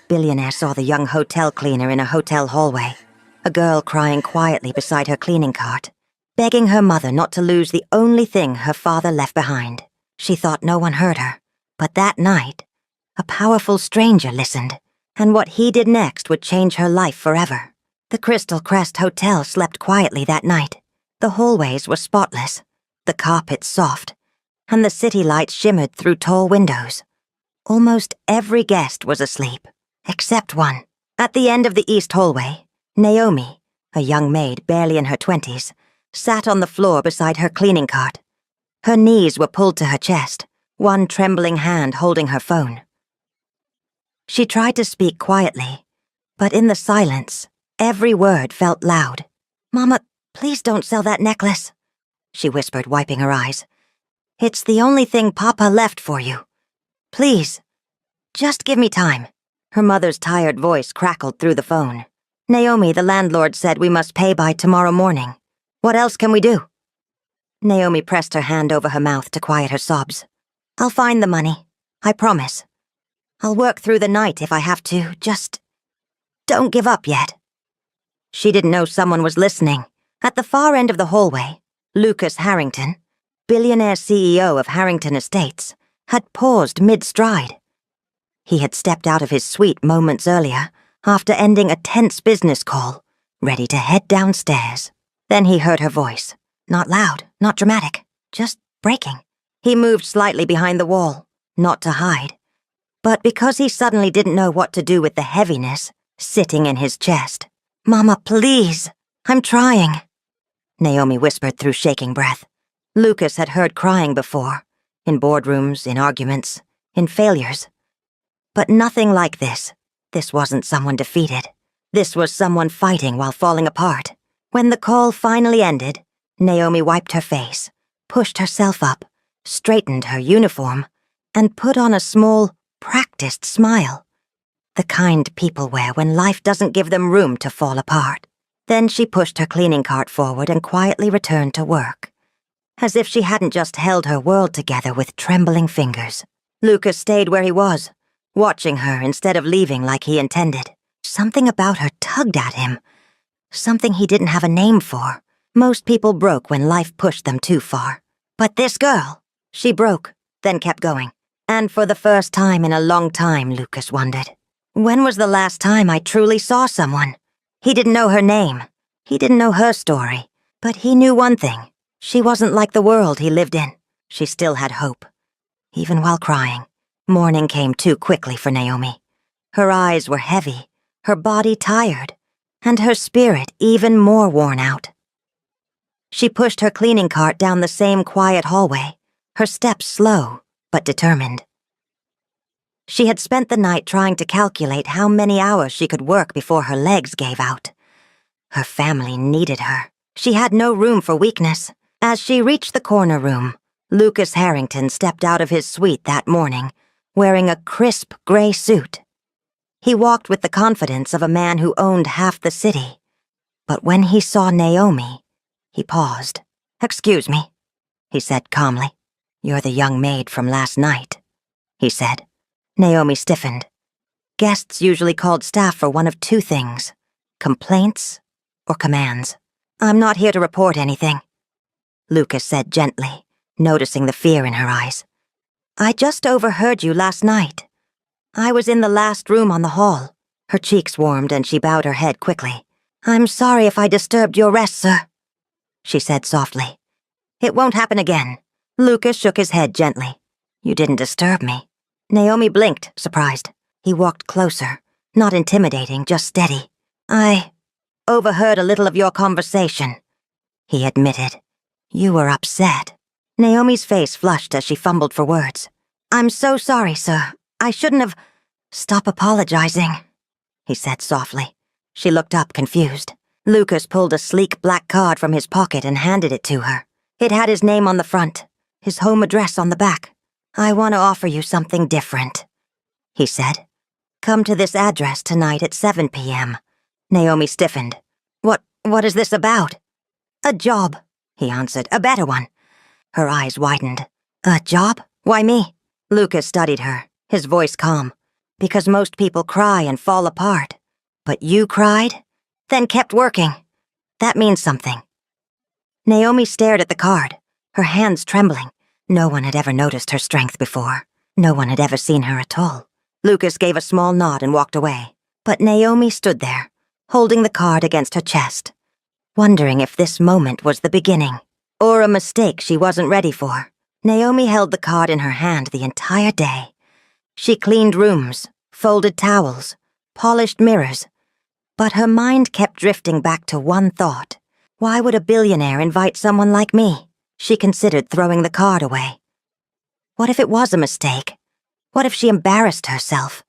Billionaire saw the young hotel cleaner in a hotel hallway, a girl crying quietly beside her cleaning cart, begging her mother not to lose the only thing her father left behind. She thought no one heard her, but that night, a powerful stranger listened, and what he did next would change her life forever. The Crystal Crest Hotel slept quietly that night. The hallways were spotless, the carpets soft, and the city lights shimmered through tall windows. Almost every guest was asleep, except one. At the end of the east hallway, Naomi, a young maid barely in her 20s, sat on the floor beside her cleaning cart. Her knees were pulled to her chest, one trembling hand holding her phone. She tried to speak quietly, but in the silence, every word felt loud. "Mama, please don't sell that necklace," she whispered, wiping her eyes. "It's the only thing Papa left for you. Please, just give me time." Her mother's tired voice crackled through the phone. "Naomi, the landlord said we must pay by tomorrow morning. What else can we do?" Naomi pressed her hand over her mouth to quiet her sobs. "I'll find the money, I promise. I'll work through the night if I have to, just don't give up yet." She didn't know someone was listening. At the far end of the hallway, Lucas Harrington, billionaire CEO of Harrington Estates, had paused mid-stride. He had stepped out of his suite moments earlier, after ending a tense business call, ready to head downstairs. Then he heard her voice. Not loud, not dramatic, just breaking. He moved slightly behind the wall, not to hide, but because he suddenly didn't know what to do with the heaviness sitting in his chest. "Mama, please, I'm trying," Naomi whispered through shaking breath. Lucas had heard crying before, in boardrooms, in arguments, in failures. But nothing like this. This wasn't someone defeated. This was someone fighting while falling apart. When the call finally ended, Naomi wiped her face, pushed herself up, straightened her uniform, and put on a small, practiced smile. The kind people wear when life doesn't give them room to fall apart. Then she pushed her cleaning cart forward and quietly returned to work, as if she hadn't just held her world together with trembling fingers. Lucas stayed where he was, watching her instead of leaving like he intended. Something about her tugged at him, something he didn't have a name for. Most people broke when life pushed them too far. But this girl, she broke, then kept going. And for the first time in a long time, Lucas wondered, when was the last time I truly saw someone? He didn't know her name. He didn't know her story. But he knew one thing. She wasn't like the world he lived in. She still had hope. Even while crying, morning came too quickly for Naomi. Her eyes were heavy, her body tired, and her spirit even more worn out. She pushed her cleaning cart down the same quiet hallway, her steps slow but determined. She had spent the night trying to calculate how many hours she could work before her legs gave out. Her family needed her. She had no room for weakness. As she reached the corner room, Lucas Harrington stepped out of his suite that morning, wearing a crisp gray suit. He walked with the confidence of a man who owned half the city. But when he saw Naomi, he paused. "Excuse me," he said calmly. "You're the young maid from last night," he said. Naomi stiffened. Guests usually called staff for one of two things: complaints or commands. "I'm not here to report anything," Lucas said gently, noticing the fear in her eyes. "I just overheard you last night. I was in the last room on the hall." Her cheeks warmed and she bowed her head quickly. "I'm sorry if I disturbed your rest, sir," she said softly. "It won't happen again." Lucas shook his head gently. "You didn't disturb me." Naomi blinked, surprised. He walked closer, not intimidating, just steady. "I overheard a little of your conversation," he admitted. "You were upset." Naomi's face flushed as she fumbled for words. "I'm so sorry, sir. I shouldn't have—" "Stop apologizing," he said softly. She looked up, confused. Lucas pulled a sleek black card from his pocket and handed it to her. It had his name on the front, his home address on the back. "I want to offer you something different," he said. "Come to this address tonight at 7 p.m. Naomi stiffened. What is this about?" "A job," he answered. "A better one." Her eyes widened. "A job? Why me?" Lucas studied her, his voice calm. because most people cry and fall apart. But you cried, then kept working. That means something. Naomi stared at the card, her hands trembling. No one had ever noticed her strength before. No one had ever seen her at all. Lucas gave a small nod and walked away. But Naomi stood there, holding the card against her chest, wondering if this moment was the beginning, or a mistake she wasn't ready for. Naomi held the card in her hand the entire day. She cleaned rooms, folded towels, polished mirrors. But her mind kept drifting back to one thought. Why would a billionaire invite someone like me? She considered throwing the card away. What if it was a mistake? What if she embarrassed herself?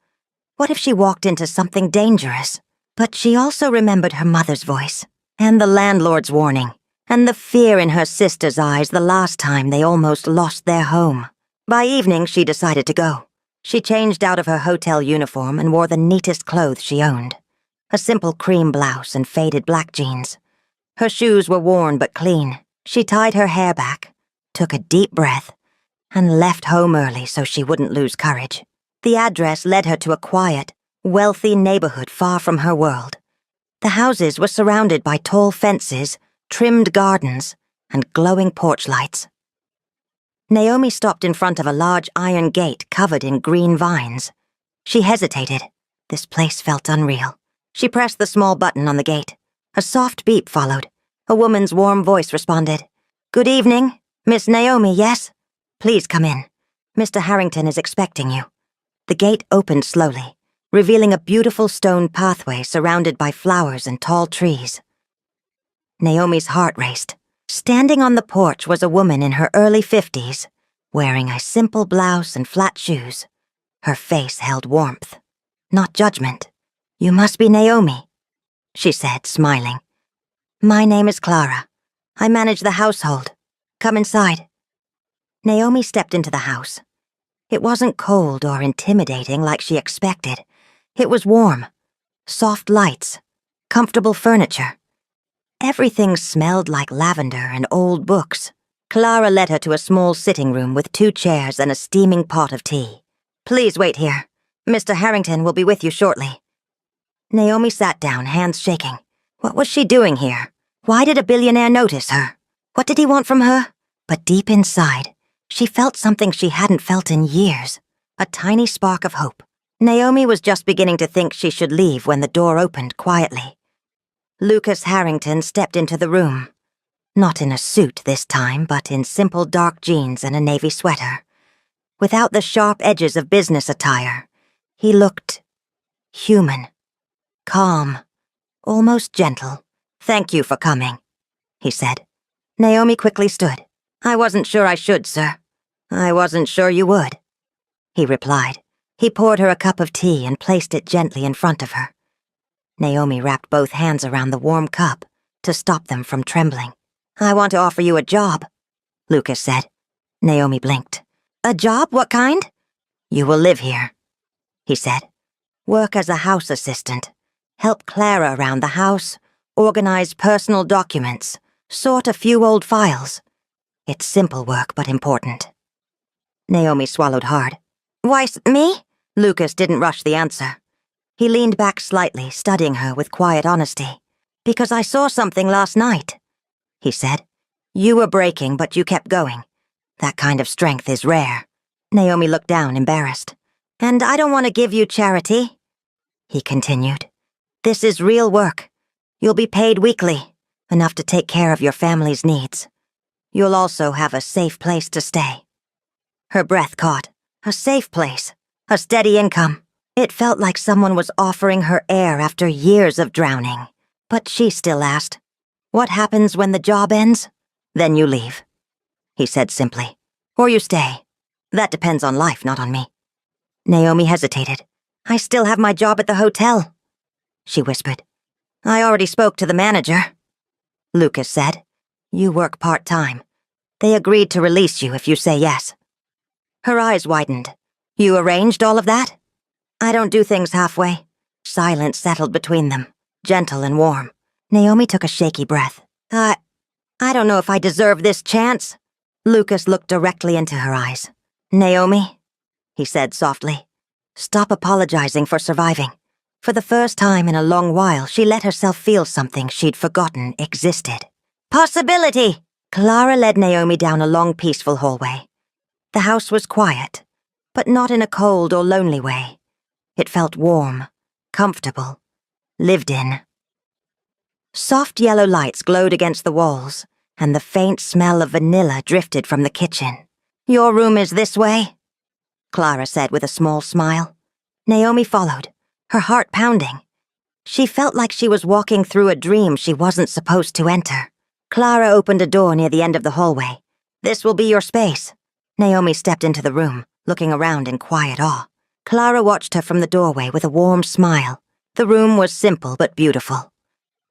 What if she walked into something dangerous? But she also remembered her mother's voice, and the landlord's warning, and the fear in her sister's eyes the last time they almost lost their home. By evening, she decided to go. She changed out of her hotel uniform and wore the neatest clothes she owned. A simple cream blouse and faded black jeans. Her shoes were worn but clean. She tied her hair back, took a deep breath, and left home early so she wouldn't lose courage. The address led her to a quiet, wealthy neighborhood far from her world. The houses were surrounded by tall fences, trimmed gardens, and glowing porch lights. Naomi stopped in front of a large iron gate covered in green vines. She hesitated. This place felt unreal. She pressed the small button on the gate. A soft beep followed. A woman's warm voice responded. "Good evening. Miss Naomi, yes? Please come in. Mr. Harrington is expecting you." The gate opened slowly, revealing a beautiful stone pathway surrounded by flowers and tall trees. Naomi's heart raced. Standing on the porch was a woman in her early 50s, wearing a simple blouse and flat shoes. Her face held warmth, not judgment. "You must be Naomi," she said, smiling. "My name is Clara. I manage the household. Come inside." Naomi stepped into the house. It wasn't cold or intimidating like she expected. It was warm. Soft lights. Comfortable furniture. Everything smelled like lavender and old books. Clara led her to a small sitting room with 2 chairs and a steaming pot of tea. "Please wait here. Mr. Harrington will be with you shortly." Naomi sat down, hands shaking. What was she doing here? Why did a billionaire notice her? What did he want from her? But deep inside, she felt something she hadn't felt in years. A tiny spark of hope. Naomi was just beginning to think she should leave when the door opened quietly. Lucas Harrington stepped into the room. Not in a suit this time, but in simple dark jeans and a navy sweater. Without the sharp edges of business attire, he looked human. Calm, almost gentle. "Thank you for coming," he said. Naomi quickly stood. "I wasn't sure I should, sir." "I wasn't sure you would," he replied. He poured her a cup of tea and placed it gently in front of her. Naomi wrapped both hands around the warm cup to stop them from trembling. "I want to offer you a job," Lucas said. Naomi blinked. "A job? What kind?" "You will live here," he said. "Work as a house assistant. Help Clara around the house, organize personal documents, sort a few old files. It's simple work, but important." Naomi swallowed hard. "Why, me?" Lucas didn't rush the answer. He leaned back slightly, studying her with quiet honesty. "Because I saw something last night," he said. "You were breaking, but you kept going. That kind of strength is rare." Naomi looked down, embarrassed. "And I don't want to give you charity," he continued. "This is real work. You'll be paid weekly, enough to take care of your family's needs. You'll also have a safe place to stay." Her breath caught. A safe place. A steady income. It felt like someone was offering her air after years of drowning. But she still asked, "What happens when the job ends?" "Then you leave," he said simply. "Or you stay. That depends on life, not on me." Naomi hesitated. "I still have my job at the hotel," she whispered. "I already spoke to the manager," Lucas said. "You work part-time. They agreed to release you if you say yes." Her eyes widened. "You arranged all of that?" "I don't do things halfway." Silence settled between them, gentle and warm. Naomi took a shaky breath. I don't know if I deserve this chance." Lucas looked directly into her eyes. "Naomi," he said softly, Stop apologizing for surviving. For the first time in a long while, she let herself feel something she'd forgotten existed. Possibility! Clara led Naomi down a long, peaceful hallway. The house was quiet, but not in a cold or lonely way. It felt warm, comfortable, lived in. Soft yellow lights glowed against the walls, and the faint smell of vanilla drifted from the kitchen. "Your room is this way?" Clara said with a small smile. Naomi followed, her heart pounding. She felt like she was walking through a dream she wasn't supposed to enter. Clara opened a door near the end of the hallway. "This will be your space." Naomi stepped into the room, looking around in quiet awe. Clara watched her from the doorway with a warm smile. The room was simple but beautiful.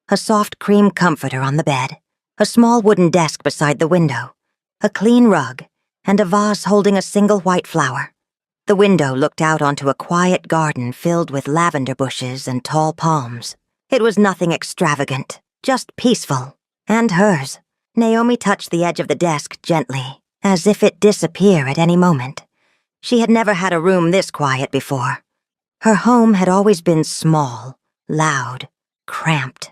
A soft cream comforter on the bed, a small wooden desk beside the window, a clean rug, and a vase holding a single white flower. The window looked out onto a quiet garden filled with lavender bushes and tall palms. It was nothing extravagant, just peaceful. And hers. Naomi touched the edge of the desk gently, as if it'd disappear at any moment. She had never had a room this quiet before. Her home had always been small, loud, cramped.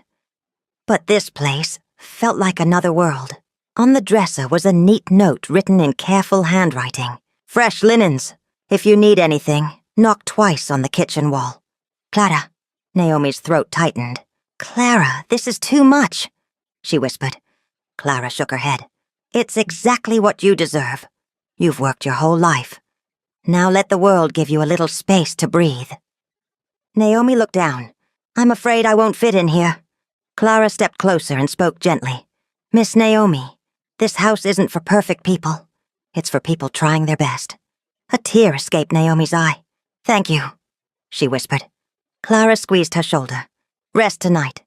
But this place felt like another world. On the dresser was a neat note written in careful handwriting. "Fresh linens. If you need anything, knock twice on the kitchen wall. Clara." Naomi's throat tightened. "Clara, this is too much," she whispered. Clara shook her head. "It's exactly what you deserve. You've worked your whole life. Now let the world give you a little space to breathe." Naomi looked down. "I'm afraid I won't fit in here." Clara stepped closer and spoke gently. "Miss Naomi, this house isn't for perfect people. It's for people trying their best." A tear escaped Naomi's eye. "Thank you," she whispered. Clara squeezed her shoulder. "Rest tonight.